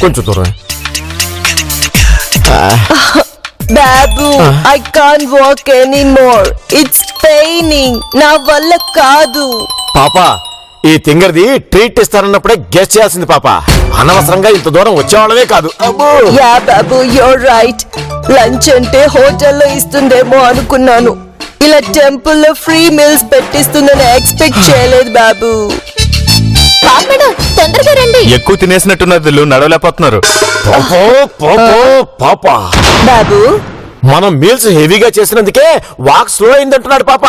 కొంచెం దూరం. బాబు I can't walk anymore, it's painting, నా వల్ల కాదు. పాపా ఈ తింగర్ది ట్రీట్ ఇస్తారన్నప్పుడే గెస్ట్ చేయాల్సింది పాప. అనవసరంగా ఇంత దూరం వచ్చేవాళ్ళమే కాదు. యా బాబు యూర్ రైట్. లంచ్ అంటే హోటల్లో ఇస్తుందేమో అనుకున్నాను, ఇలా టెంపుల్లో ఫ్రీ మీల్స్ పెట్టిస్తుందని ఎక్స్పెక్ట్ చేయలేదు బాబు. తొందరగా రండి. ఎక్కువ తినేసినట్టున్నారు, నడవలేకపోతున్నారు. పాపా బాబు మనం మీల్స్ హెవీగా చేసినందుకే వాక్ స్లో అయిందంటున్నాడు పాప.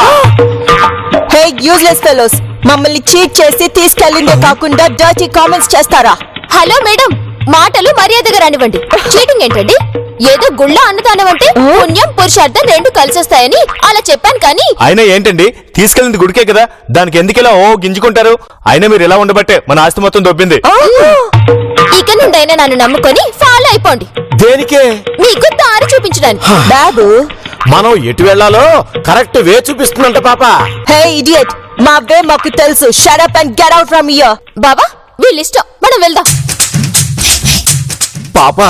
హే యూజ్లెస్ ఫెలోస్, మమ్మల్ని చీట్ చేసి తీసుకెళ్ళిందే కాకుండా డర్టీ కామెంట్స్ చేస్తారా? హలో మేడం, మాటలు మర్యాదగా రానివ్వండి. చీటింగ్ ఏంటండి? ఏదో గుళ్ళ అన్నదానం అంటే పుణ్యం పురుషార్థం రెండు కలిసొస్తాయని అలా చెప్పాను కానీ. అయినా ఏంటండి, తీసుకెళ్ళింది గుడికే కదా, దానికి ఎందుకు ఇలా గింజుకుంటారు? అయినా మీరు ఇలా ఉండబట్టే మన ఆస్తి మొత్తం దొబ్బింది. ఇక నుండైనా నన్ను నమ్ముకొని ఫాలో అయిపోండి. దేనికే? మీకు దారి చూపించడానికి. బాబు మనం ఎటు వెళ్లాలో కరెక్ట్ వే చూపిస్తుందంట పాప. హే ఇడియట్, మా వే మాకు తెలుసు. Shut up and get out from here. బాబా వీళ్ళిష్టం, మనం వెళ్దాం. పాప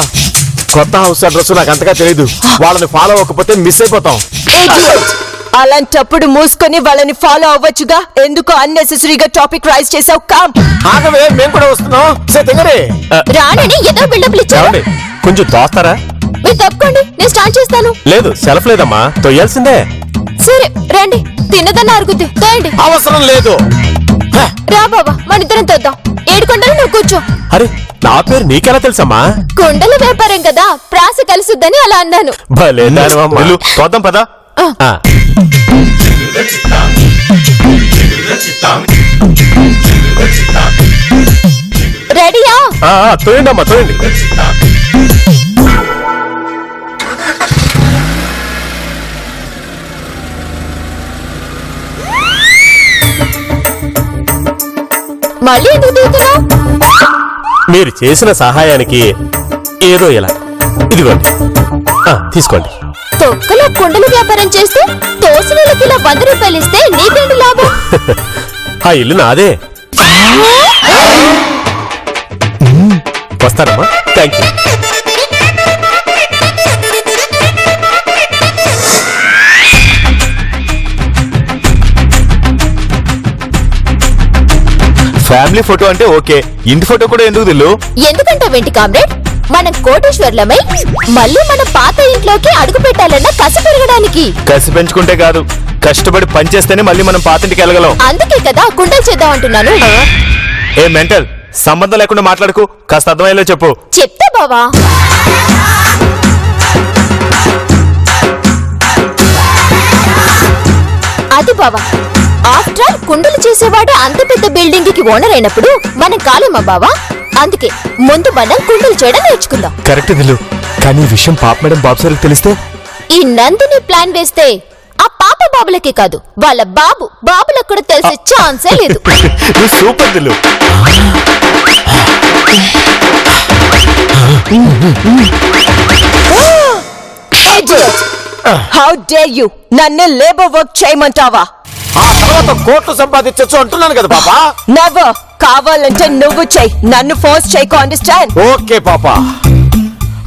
కొత్త హౌస్ అడ్రస్ నాకు అంతగా తెలియదు, వాళ్ళని ఫాలో అవ్వకపోతే మిస్ అయిపోతాం. ఇడియట్, అలాంటప్పుడు మూసుకొని వాళ్ళని ఫాలో అవ్వచ్చుగా, ఎందుకు అన్నెసెసరీగా టాపిక్ రైజ్ చేసావు? కామ్ ఆగవే, మేము కూడా వస్తున్నాం. రానని ఏదో బిల్డప్లు ఇచ్చారు. కొంచెం తోస్తారా? మీరు తప్పుకోండి, నేను స్టార్ట్ చేస్తాను. లేదు సెల్ఫ్ లేదమ్మా, తొయ్యాల్సిందే. సరే రండి, తిన్నదన్న అరుగుద్ది తోయండి. అవసరం లేదు. రా బాబా, మన ఇద్దరం తోద్దాం. ఏడుకొండలు నువ్వు కూర్చో. అరే నా పేరు నీకెలా తెలుసమ్మా? కుండల వ్యాపారం కదా, ప్రాస కలిసిద్దని అలా అన్నాను. భలే తోద్దాం పదా. రెడీయా? తోయండి అమ్మా, తోయండి. మళ్ళీ ఎందుకు దిగుతున్నావు? మీరు చేసిన సహాయానికి ఏదో ఇలా ఇదిగోండి, తీసుకోండి. తొక్కలో కుండల వ్యాపారం చేస్తూ తోసినోళ్ళకి ఇలా 100 రూపాయలు ఇస్తే నీకేంటి లాభం? ఆ ఇల్లు నాదే. వస్తారమ్మా, థ్యాంక్ యూ. ఫ్యామిలీ ఫోటో అంటే ఓకే, ఇంటి ఫోటో కూడా ఎందుకు దిల్లు? ఎందుకంటే వెంటి కామ్రేడ్, మనం కోటేశ్వర్లమై మళ్ళీ మన పాత ఇంట్లోకి అడుగు పెట్టాలన్న కసి పెరగడానికి. కసి పెంచుకుంటే కాదు, కష్టపడి పనిచేస్తేనే మళ్ళీ మనం పాతింటికి వెళ్ళగలం. అందుకే కదా కుండలు చేద్దాం అంటున్నాను. ఏ మెంటల్, సంబంధం లేకుండా మాట్లాడుకు, కాస్త అర్థమయ్యేలా చెప్పు. చెప్తా బావా. అది బావా, ఆఫ్టర్ ఆల్ కుండలు చేసేవాడు అంత పెద్ద బిల్డింగ్ కి ఓనర్ అయినప్పుడు మనం కాలేమా బావా? అందుకే ముందు మనం కుండలు చేయడం నేర్చుకుందాం. కరెక్ట్ దిల్లు, కానీ ఈ విషయం పాప మేడం బాబు సార్కి తెలిస్తే? ఈ నందిని ప్లాన్ వేస్తే ఆ పాప బాబులకే కాదు, వాళ్ళ బాబులకు కూడా తెలిసే ఛాన్సే లేదు. సూపర్ దిల్లు. హౌ డేర్ యు నన్ను లేబర్ వర్క్ చేయమంటావా? ఆ తర్వాత కోట్లు సంపాదించచ్చు అంటున్నాను కదా పాప. నెవర్. కావాలంటే నువ్వు చెయ్యి, నన్ను ఫోర్స్ చేయకు. అండర్స్టాండ్? ఓకే పాప.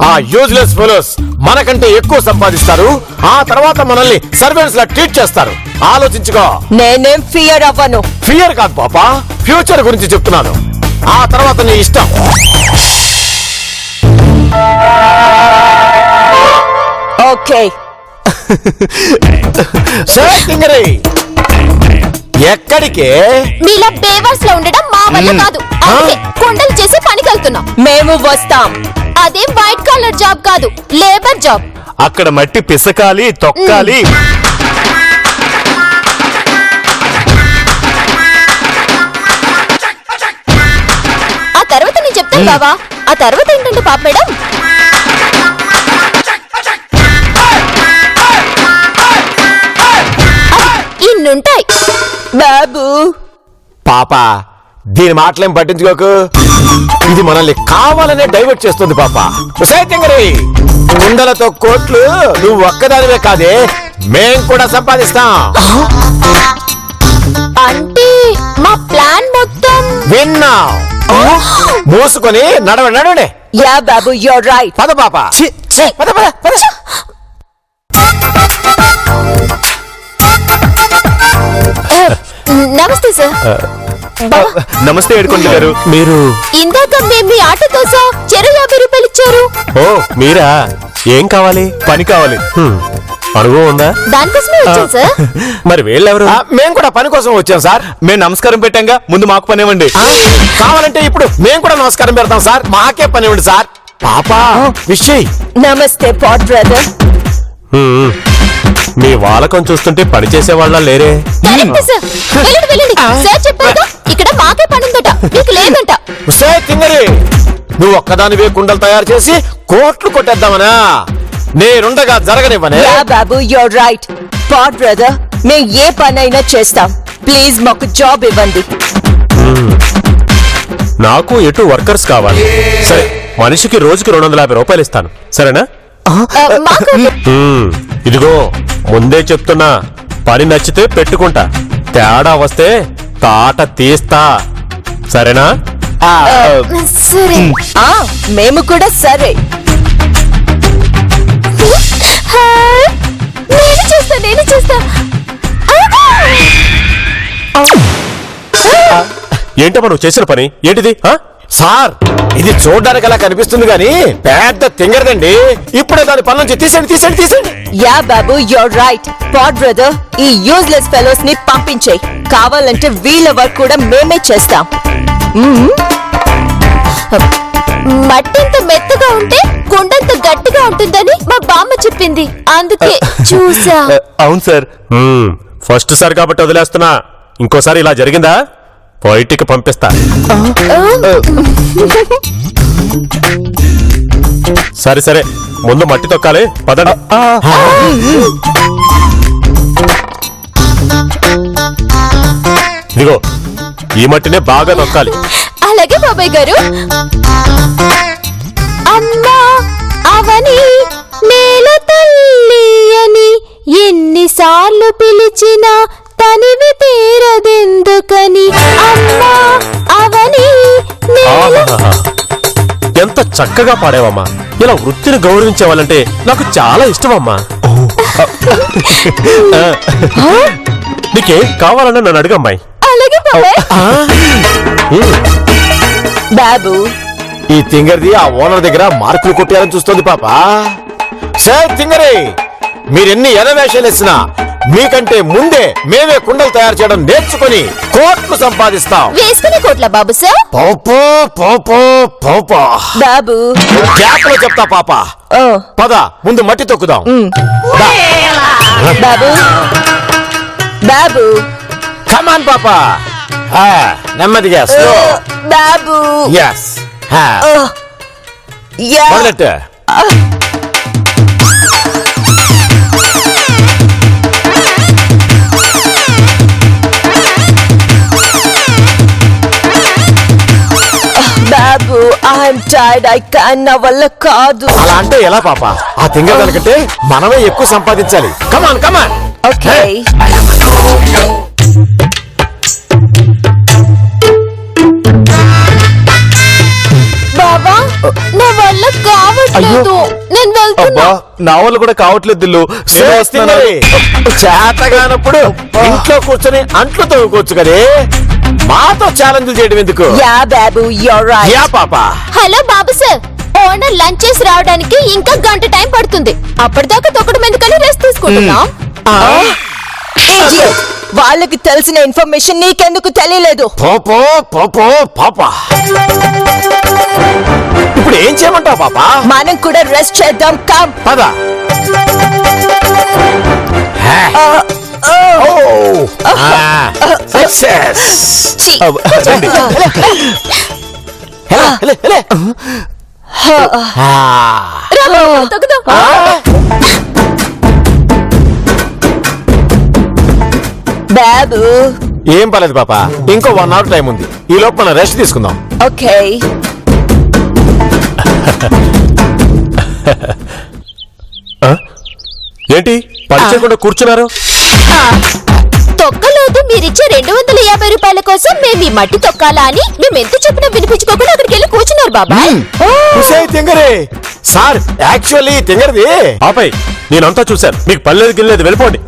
ఆ యూజ్లెస్ ఫెలోస్ మనకంటే ఎక్కువ సంపాదిస్తారు, ఆ తర్వాత మనల్ని సర్వెంట్స్ లా ట్రీట్ చేస్తారు. ఆలోచించుకో. నేనేం ఫియర్ అవ్వను. ఫియర్ కాదు పాప, ఫ్యూచర్ గురించి చెప్తున్నాను. ఆ తర్వాత నీ ఇష్టం. ఓకే. ఎక్కడికే? మీలా బేవర్స్ లో ఉండడం మా వల్ల కాదు, అందుకే కుండలు చేసి పనికి వెళ్తున్నాం. మేము వస్తాం. అదేం వైట్ కాలర్ జాబ్ కాదు, లేబర్ జాబ్. అక్కడ మట్టి పిసకాలి, తొక్కాలి. ఆ తర్వాత నేను చెప్తాను బావా. ఆ తర్వాత ఏంటంటే పాప మేడం, ఇన్నుంటాయి. బాబు పాప దీని మాటలేం పట్టించుకోకు, ఇది మనల్ని కావాలనే డైవర్ట్ చేస్తుంది పాప. కుండలతో కోట్లు నువ్వు ఒక్కదానివే కాదే, మేం కూడా సంపాదిస్తాం. అంటే మా ప్లాన్ మొత్తం విన్నాం. మూసుకొని నడవండి నడవండి. యా బాబు యూర్ రైట్. పద పాప. పద పద పద. నమస్తే సార్. నమస్తే ఏడుకొండ గారు. మీరు ఇందాక మేము మీ ఆటో కోసం చెరు 50 రూపాయలు ఇచ్చారు. ఓ మీరా? ఏం కావాలి? పని కావాలి. అనుభవం ఉందా? దానికోసమే వచ్చాను సార్. మరి వీళ్ళెవరు? మేము కూడా పని కోసం వచ్చాం సార్. మేము నమస్కారం పెట్టాంగా, ముందు మాకు పని ఇవ్వండి. కావాలంటే ఇప్పుడు మేము కూడా నమస్కారం పెడతాం సార్. మాకే పని ఇవ్వండి సార్. పాపా విషయ్. నమస్తే పాట్ బ్రదర్. మీ వాలకం చూస్తుంటే పని చేసే వాళ్ళ లేరే. Correct sir. వెళ్ళండి వెళ్ళండి. సార్ చెప్పారు ఇక్కడ మాకే పని ఉందట, మీకు లేదంట. సే తింగరి, నువ్వు ఒక్కదానివే కుండలు తయారు చేసి కోట్లు కొట్టేద్దామనా? నేనుండగా జరగనివ్వనే. యా బాబు యూర్ రైట్. పాట్ బ్రదర్, మేము ఏ పనైనా చేస్తాం. ప్లీజ్ మాకు జాబ్ ఇవ్వండి. నాకు ఎటు వర్కర్స్ కావాలి. సరే, మనిషికి రోజుకి 250 రూపాయలు ఇస్తాను, సరేనా? మాకు ఇదిగో ముందే చెప్తున్నా, పని నచ్చితే పెట్టుకుంటా, తేడా వస్తే తాట తీస్తా, సరేనా? సరే. మేము కూడా సరే. నేను చేస్తా. ఏంటమ్మా నువ్వు చేసిన పని ఏంటిది? సార్, ఇది చూడడానికి అలా కనిపిస్తుంది గాని పెద్ద తింగరదండి. ఇప్పుడే దాని పని నుంచి తీసేయండి. యా బాబు యూర్ రైట్. పాట్ బ్రదర్, ఈ యూజ్లెస్ ఫెలోస్ ని పంపించేయి. కావాలంటే వీళ్ళ వర్క్ కూడా మేమే చేస్తాం. మట్టి ఇంత మెత్తగా ఉంటే కుండంత గట్టిగా ఉంటుందని మా బామ్మ చెప్పింది, అందుకే చూసా. అవును సార్. ఫస్ట్ సారి కాబట్టి వదిలేస్తున్నా. ఇంకోసారి ఇలా జరిగిందా బయటికి పంపిస్తా. సరే ముందు మట్టి తొక్కాలి, పదండి. ఇదిగో ఈ మట్టినే బాగా తొక్కాలి. అలాగే బాబాయ్ గారు. అమ్మా అవని నేల తల్లి అని ఎన్నిసార్లు పిలిచినా తనివి తీరదెందుకని. అమ్మా అవని నేల. ఆహాహా. ఎంత చక్కగా పాడేవమ్మా. ఇలా వృత్తిని గౌరవించే వాళ్ళంటే నాకు చాలా ఇష్టమమ్మా. నీకేం కావాలన్నా నన్ను అడుగమ్మాయి. అలాగే బాబాయ్. బాబు, ఈ తింగరిది ఆ ఓనర్ దగ్గర మార్కులు కొట్టారని చూస్తుంది పాప. సార్ తింగరి, మీరెన్ని ఎనవేషాలు ఇచ్చినా మీకంటే ముందే మేమే కుండలు తయారు చేయడం నేర్చుకుని కోట్లు సంపాదిస్తాం. వేసుకునే కోట్ల బాబు సార్. బాబు జాతలో చెప్తా పాప. ఓ, పద ముందు మట్టి తొక్కుదాం. బాబు బాబు కమాన్ పాప. నెమ్మదిగా స్లో. బాబు ఎస్ యా మొదలెట్టు. బాబు ఐఎమ్ టైర్డ్, ఐ క్యాన్, నా వల్ల కాదు. అలా అంటే ఎలా పాప? ఆ తింగర్ కంటే మనమే ఎక్కువ సంపాదించాలి. కమాన్ కమాన్. ఓకే బాబా నా వల్ల కావట్లేదు, నేను వెళ్తున్నా. నా వాళ్ళు కూడా కావట్లేదు దిల్లు. చేతగానప్పుడు ఇంట్లో కూర్చొని అంట్లు తవ్వుకోవచ్చు కదే, మాతో ఛాలెంజ్ చేయడం ఎందుకు? యా బాబు యూర్ రైట్. యా పాప. హలో బాబు సార్, ఓనర్ లంచ్ చేసి రావడానికి ఇంకా గంట టైం పడుతుంది. అప్పటిదాకా తొక్కడం ఎందుకని రెస్ట్ తీసుకుంటున్నాం. Idiot. వాళ్ళకి తెలిసిన ఇన్ఫర్మేషన్ నీకెందుకు తెలియలేదు? పోపో పోపో పాప. ఇప్పుడు ఏం చేయమంటావు పాప? మనం కూడా రెస్ట్ చేద్దాం. కమ్ పద. సక్సెస్. ఛీ, రా బాబు, తగ్గుదాం. బాబు ఏం పర్లేదు పాప, ఇంకో 1 అవర్ టైం ఉంది. ఈ లోపు మనం రెస్ట్ తీసుకుందాం. ఓకే. ఏంటి పని చేయకుండా కూర్చున్నారు? తొక్కలేదు మీరిచ్చే 250 రూపాయల కోసం మేము ఈ మట్టి తొక్కాలా అని మేము ఎంత చెప్పినా వినిపించుకోకుండా అక్కడికి వెళ్ళి కూర్చున్నారు బాబాయ్. ఉసే తింగరి సార్ యాక్చువల్లీ తింగరిది ఆపై నేనంతా చూశాను, మీకు పల్లెది గిల్లేదు, వెళ్ళిపోండి.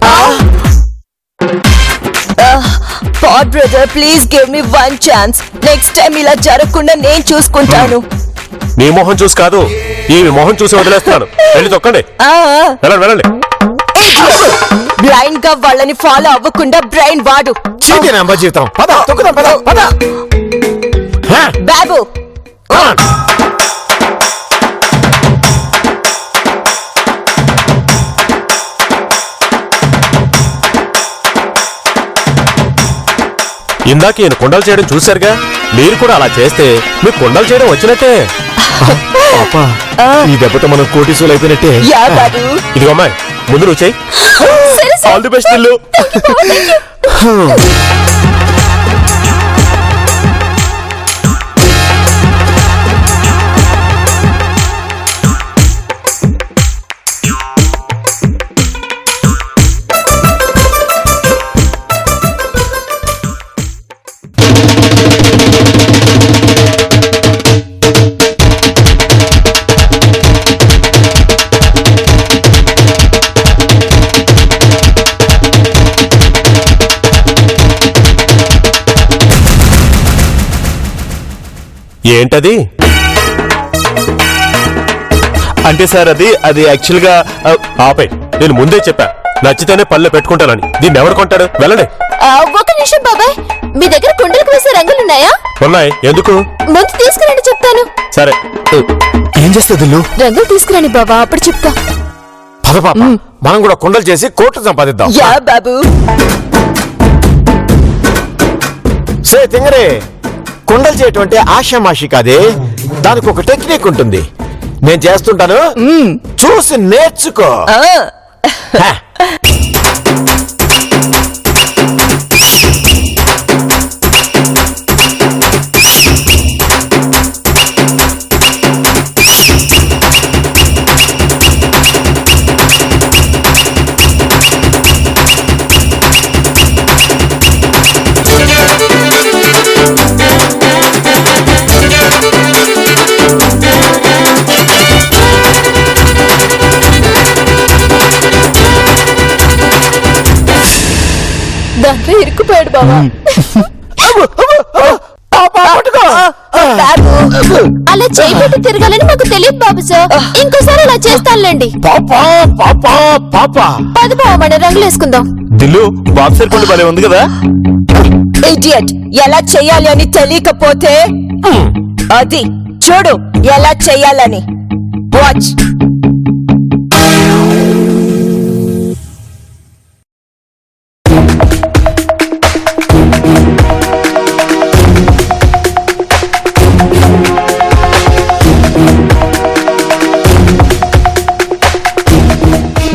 పాట్ brother please give me one chance. Next time ఇలా జరగకుండా నేను చూసుకుంటాను. నీ మొహం చూసి కాదు, ఈ మొహం చూసి వదిలేస్తాను. వెళ్ళి తొక్కండి, వెళ్ళండి వెళ్ళండి. బ్లైండ్ గా వాళ్ళని ఫాలో అవ్వకుండా బ్రెయిన్ వాడు. చీటీ నెంబర్ జీవితం పద తొక్కుదాం పద పద బాబు ఇందాక ఈయన కుండలు చేయడం చూశారుగా, మీరు కూడా అలా చేస్తే మీకు కుండలు చేయడం వచ్చినట్టే. పాపా ఈ దెబ్బతో మనం కోటీసులు అయిపోయినట్టే. యా బాబు ఇదిగో అమ్మాయి, ముందు నువ్వు చెయ్యి. ఆల్ ది బెస్ట్ ఇల్లు. ఏంటది? అంటే సార్ అది యాక్చువల్ గా ఆపే, నేను ముందే చెప్పా నచ్చితేనే పల్లె పెట్టుకుంటానని. దీన్ని ఎవరు కొంటాడు? వెళ్ళండి. ఒక నిమిషం బాబాయ్, మీ దగ్గర కుండలకు వేసే రంగులున్నాయా? ఉన్నాయి. ఎందుకు? ముందు తీసుకురండి చెప్తాను. సరే, ఏం చేస్తే దిల్లు? రంగులు తీసుకురండి బాబా, అప్పుడు చెప్తా. పద పాప మనం కూడా కుండలు చేసి కోట్లు సంపాదిద్దాం. యా బాబు సే తింగరే కుండలు చేయటం అంటే ఆషామాషి కాదే, దానికి ఒక టెక్నిక్ ఉంటుంది. నేను చేస్తుంటాను, చూసి నేర్చుకో. హ. దాంట్లో ఇరుక్కుపోయాడు బాబా. అలా చేయబెట్టి తిరగాలని మాకు తెలియదు బాబు సార్. ఇంకోసారి అలా చేస్తానులేండి. పాపా పాపా పాపా పది బావ మన రంగులు వేసుకుందాం. దిల్లు బాక్సర్ కుండ భలే ఉంది కదా. ఇడియట్, ఎలా చెయ్యాలి అని తెలియకపోతే అది చూడు ఎలా చెయ్యాలని. Watch.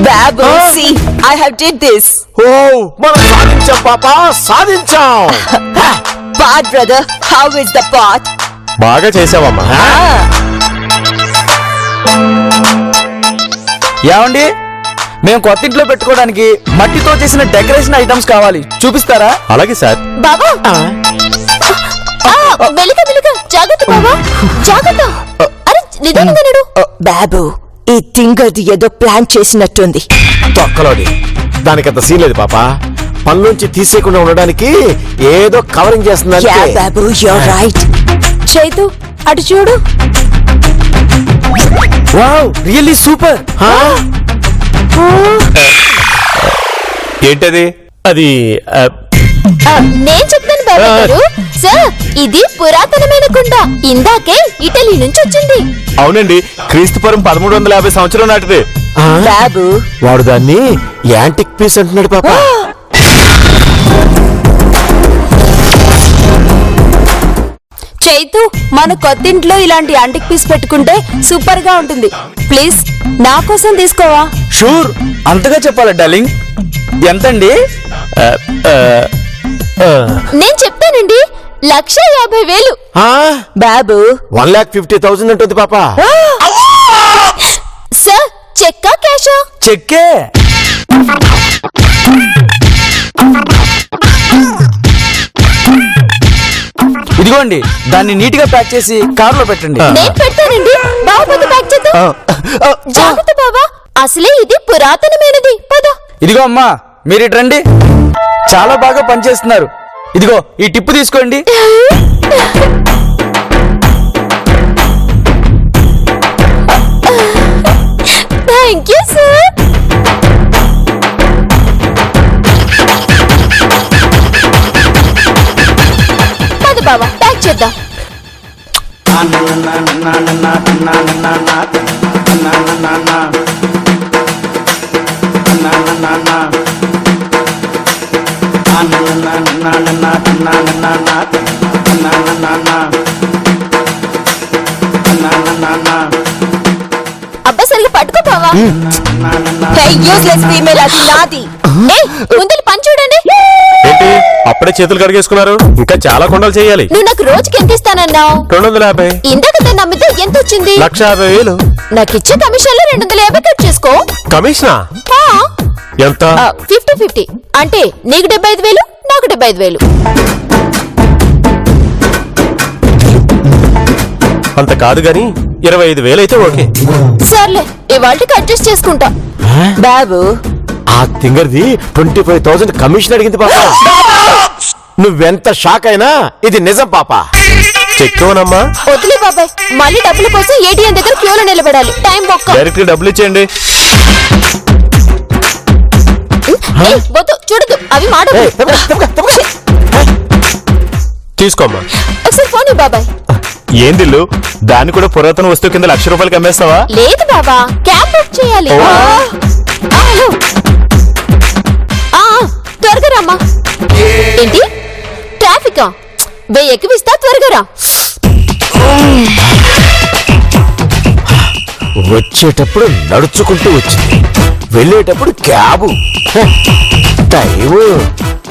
Babu, see, I have did this. ఓ మనం సాధించాం పాపా, సాధించాం. Part brother, how is the part? బాగా చేసావమ్మా. ఏమండి, మేము కొత్త ఇంట్లో పెట్టుకోవడానికి మట్టితో చేసిన డెకరేషన్ ఐటమ్స్ కావాలి, చూపిస్తారా? అలాగే సార్. బాబా మెలిక మెలిక, జాగ్రత్త బాబా, జాగ్రత్త. అరే నిదానంగా నడు. బాబు, ఈ తింగర్ది ఏదో ప్లాన్ చేసినట్టుంది. తొక్కలోది దానికంత సీన్ లేదు పాపా. పనులోంచి తీసేయకుండా ఉండడానికి ఏదో కవరింగ్ చేస్తుందని. Yeah, Babu, you're right. Chaitu అటు చూడు. Wow, really super. ఏంటది? అది నేను చెప్తాను బాబా గారు. సార్, ఇది పురాతనమైన కుండ, ఇందాకే ఇటలీ నుంచి వచ్చింది. అవునండి, క్రీస్తుపురం 1350 సంవత్సరం నాటిది. బాబు, వాడు దాన్ని యాంటిక్ పీస్ అంటున్నాడు పాపా. చైతు, మన కొత్తింట్లో ఇలాంటి యాంటిక్ పీస్ పెట్టుకుంటే సూపర్ గా ఉంటుంది. ప్లీజ్ నా కోసం తీసుకోవా? షూర్, అంతగా చెప్పాలా డార్లింగ్? ఎంతండి? నేను చెప్తానండి, 1,50,000. బాబు, 1,50,000 ఉంటుంది పాపా. సార్, చెక్కా క్యాషా? చెక్కే. ఇదిగోండి, దాన్ని నీట్ గా ప్యాక్ చేసి కారులో పెట్టండి. నేను పెడతానండి. బావ పద ప్యాక్ చేద్దాం. జాగ్రత్త బావా, అసలే ఇది పురాతనమైనది. పద. ఇదిగో అమ్మా, మీరు ఇటు రండి. చాలా బాగా పనిచేస్తున్నారు. ఇదిగో ఈ టిప్పు తీసుకోండి. Thank you sir. పద బావా, ప్యాక్ చేద్దాం. అబ్బా సరిగా పట్టుకో బావా. యూజ్లెస్ ఫీమేల్, అది నాది. ఏయ్, ముందర పని చూడండి. ఏంటి అప్పుడే చేతులు కడిగేసుకున్నారు? ఇంకా చాలా కొండలు చేయాలి. నువ్వు నాకు రోజుకి ఎంత ఇస్తానన్నావు? 250. ఇందాక దాన్ని అమ్మితే ఎంత వచ్చింది? 1,50,000. నాకు ఇచ్చే కమిషన్ లో 250 కట్ చేసుకో. కమిషనా? ఎంత? 50-50. అంటే నీకు 75,000, నాకు 75,000. అంత కాదు గాని 25,000 అయితే ఓకే. సర్లే, ఇవాళకి అడ్జస్ట్ చేసుకుంటా. బాబు, ఆ తింగర్ది 25,000 కమిషన్ అడిగింది పాప. నువ్వెంత షాక్ అయినా ఇది నిజం పాప. చెక్కోనమ్మా. వదిలే బాబాయ్, మళ్ళీ డబ్బుల కోసం ఏటీఎం దగ్గర క్యూలో నిలబడాలి. టైం బొక్క. డైరెక్ట్ డబ్బులు ఇచ్చేయండి. వద్దు, చూడదు, అవి మాట. ఏయ్, తప్పక. తీసుకోమ్మా. ఒకసారి ఫోన్ ఇవ్వు బాబాయ్. ఏం దిల్లు, దాన్ని కూడా పురాతన వస్తువు కింద 1,00,000 రూపాయలకి అమ్మేస్తావా? లేదు బాబా, క్యాబ్ బుక్ చేయాలి. ఓ. హలో. త్వరగా రామ్మా. ఏంటి ట్రాఫికా? 1000 ఎక్కివిస్తా, త్వరగా రా. వచ్చేటప్పుడు నడుచుకుంటూ వచ్చింది, వెళ్ళేటప్పుడు క్యాబు. టైము.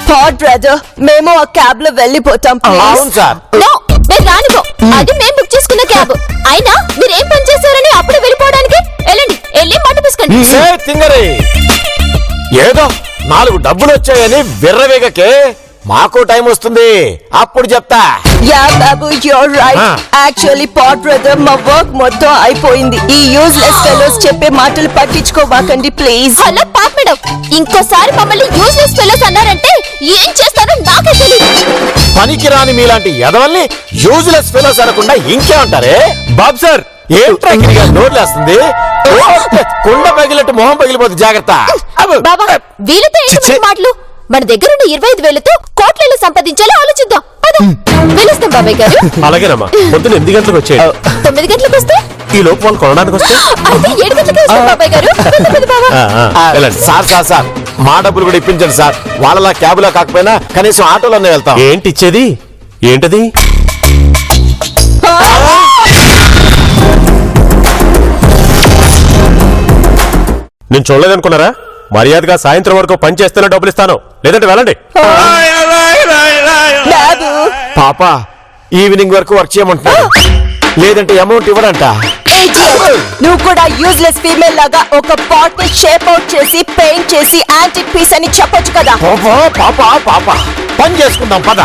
పాడ్ బ్రదర్, మేము ఆ క్యాబ్ లో వెళ్ళిపోతాం. అవును సార్. నో, మీరు రానిపో. అది మేము బుక్ చేసుకున్న క్యాబ్. అయినా మీరేం పని చేశారని అప్పుడే వెళ్ళిపోవడానికి? వెళ్ళండి, వెళ్ళి మట్టు పిసుకండి. తింగరే, ఏదో 4 డబ్బులు వచ్చాయని విర్రవేగకే. మాకు టైం వస్తుంది, అప్పుడు చెప్తా. యా బాబు, యూర్ రైట్. యాక్చువల్లీ పాడ్ బ్రదర్, మా వర్క్ మొత్తం అయిపోయింది. ఈ యూజ్లెస్ ఫెలోస్ చెప్పే మాటలు పట్టించుకోవాకండి ప్లీజ్. హలో పాప్ మేడం, ఇంకోసారి మమ్మల్ని యూజ్లెస్ ఫెలోస్ అన్నారంటే ఏం చేస్తారో నాకే తెలియదు. పనికిరాని మీలాంటి ఎదవల్ని యూజ్లెస్ ఫెలోస్ అనకుండా ఇంకేమంటారే? బాబు సార్, ఏంట్రా నోట్లేస్తుంది? కుండ పగిలినట్టు మొహం పగిలిపోతుంది, జాగ్రత్త. బాబా, వీళ్ళతో ఏంటి మాటలు? మన దగ్గరున్న 25,000తో కోట్లలో సంపాదించాలో ఆలోచిద్దాం. పద, పిలుస్తాం బాబాయ్ గారు. అలాగేనమ్మా. పొద్దున 8 గంటలకు వచ్చేయండి. 9 గంటలకు వస్తే? ఈ లోపు వాళ్ళు కొనడానికి వస్తే అయితే 7 గంటలకే వస్తాం బాబాయ్ గారు. పద బాబా. వెళ్ళండి. సార్ మా డబ్బులు కూడా ఇప్పించండి సార్. వాళ్ళలా క్యాబులో కాకపోయినా కనీసం ఆటోలోనే వెళ్తాం. ఏంటి ఇచ్చేది? ఏంటది? నేను చూడలేదనుకున్నారా? మర్యాదగా సాయంత్రం వరకు పని చేస్తేనే డబ్బులు ఇస్తాను, లేదంటే వెళ్ళండి. బాబు, పాప ఈవినింగ్ వరకు వర్క్ చేయమంటున్నాడు, లేదంటే అమౌంట్ ఇవ్వడంట. నువ్వు కూడా యూజ్లెస్ ఫీమేల్ లాగా ఒక పాట్ ని షేప్ అవుట్ చేసి పెయింట్ చేసి యాంటిక్ పీస్ అని చెప్పొచ్చు కదా. పాప పని చేసుకుందాం, పద.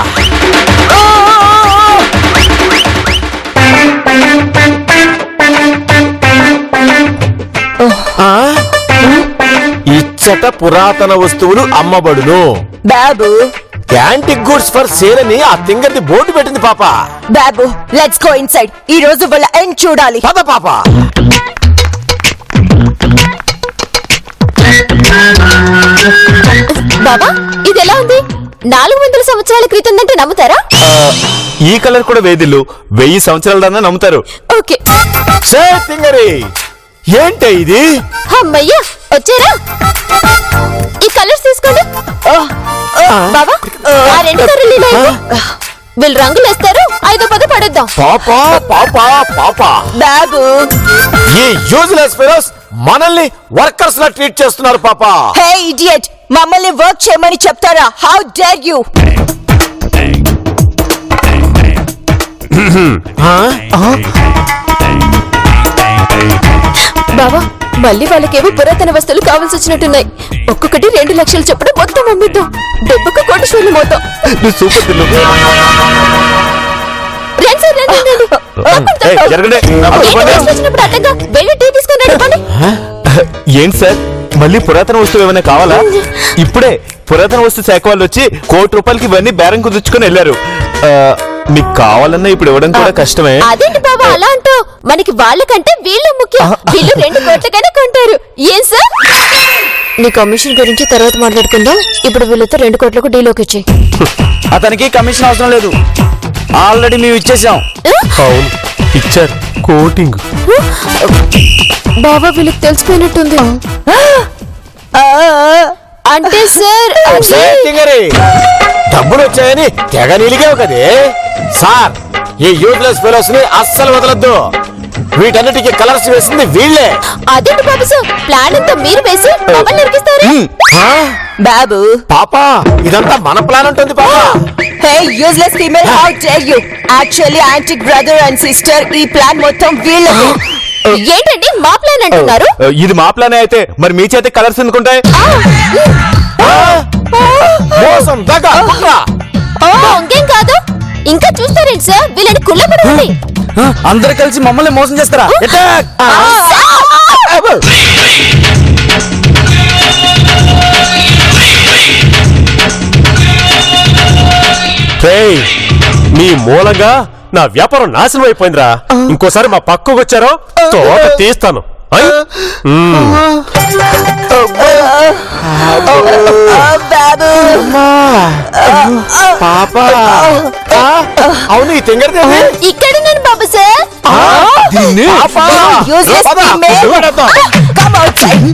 ఇచ్చట పురాతన వస్తువులు అమ్మబడును. బాబు, యాంటిక్ గూడ్స్ ఫర్ సేల్ అని ఆ తింగర్ది బోర్డు పెట్టింది పాప. బాబు, లెట్స్ గో ఇన్సైడ్. ఈ రోజు వాళ్ళ ఎండ్ చూడాలి. పద పాప. బాబా, ఇది ఎలా ఉంది? 400 సంవత్సరాల క్రితం అంటే నమ్ముతారా? ఈ కలర్ కూడా వేదిల్లు 1000 సంవత్సరాల దాకా నమ్ముతారు. ఓకే. తింగరి, ఏంటే ఇది? అమ్మయ్యా, వచ్చారా? ఈ కలర్స్ తీసుకోండి. బాబా, ఆ 2 కర్రలు ఇలా ఇవ్వు. వీళ్ళు రంగులు వేస్తారు, 5 పడేద్దాం. పాప బాబు, ఈ యూజ్లెస్ ఫెలోస్ మనల్ని వర్కర్స్ లా ట్రీట్ చేస్తున్నారు పాప. హే ఇడియట్, మమ్మల్ని వర్క్ చేయమని చెప్తారా? How dare you! బావా, మళ్ళీ వాళ్ళకేవో పురాతన వస్తువులు కావాల్సి వచ్చినట్టున్నాయి. ఒక్కొక్కటి 2 లక్షలు చెప్పడం మొత్తం అమ్మిద్దాం. దెబ్బకు కోటేశ్వర్లు మోతాం. సూపర్ దిల్లు. రండి, రండి. తప్పండి, ఏయ్, తప్పండి. జరగండి. ఏంటి పద. వయసు వచ్చినప్పుడు అడ్డంగా వెళ్ళి టీ తీసుకొని రండి, పోండి. ఏంటి సార్ మళ్ళీ పురాతన వస్తువు ఏమైనా కావాలా? ఇప్పుడే పురాతన వస్తు శాఖ వాళ్ళు వచ్చి ₹1,00,00,000 ఇవన్నీ బేరం కుదుర్చుకొని వెళ్ళారు. మీకు కావాలన్నా ఇప్పుడు ఇవ్వడం కూడా కష్టమే. అదేంటి బాబా అలా అంటూ మనకి వాళ్ళకంటే వీళ్ళు ముఖ్యం. వీళ్ళు 2 కోట్లకైనా కొంటారు. ఏం సార్? నీ కమిషన్ గురించి తర్వాత మాట్లాడుకుందాం. ఇప్పుడు వీళ్ళతో 2 కోట్లకు డీలోకి ఇచ్చేయి. అతనికి కమిషన్ అవసరం లేదు, ఆల్రెడీ మేము ఇచ్చేసాం. అవును ఇచ్చారు కోటింగ్. బాబా వీళ్ళకి తెలిసిపోయినట్టుంది. అంటే సార్ సార్ తింగరి డబ్బులు వచ్చాయని తెగ నిలిగావు కదే సార్. ఈ యూజ్లెస్ ఫెలోస్ ని అస్సలు వదలొద్దు. వీటన్నిటికీ కలర్స్ వేసింది వీళ్ళే. అదేంటి బాబు సార్ ప్లాన్ అంతా మీరు వేసి మమ్మల్ని నరికిస్తారు. ఆ? బాబు, పాపా ఇదంతా మన ప్లాన్ ఉంటుంది పాపా. Hey useless female, how dare you! Actually antique brother and sister, ఈ ప్లాన్ మొత్తం వీళ్ళది. ఏంటండి మా ప్లాన్ అంటున్నారు? ఇది మా ప్లాన్ అయితే మరి మీ చేతి కలర్స్ ఎందుకుంటాయి? మోసం దగ్గ కుట్ర. ఇంకేం కాదు. ఇంకా చూస్తారేంటి సార్? వీళ్ళని కుళ్ళపడండి. అందరు కలిసి మమ్మల్ని మోసం చేస్తారా? Attack! రేయ్, నీ మూలంగా నా వ్యాపారం నాశనం అయిపోయిందిరా. ఇంకోసారి మా పక్కకు వచ్చారో తోట తీస్తాను. ఐ? బాబు, పాపా అవును ఈ తింగరి ఇక్కడ నేను బాబు సార్. పాపా useless పద, female. గుడ్డు పడేద్దాం. come outside.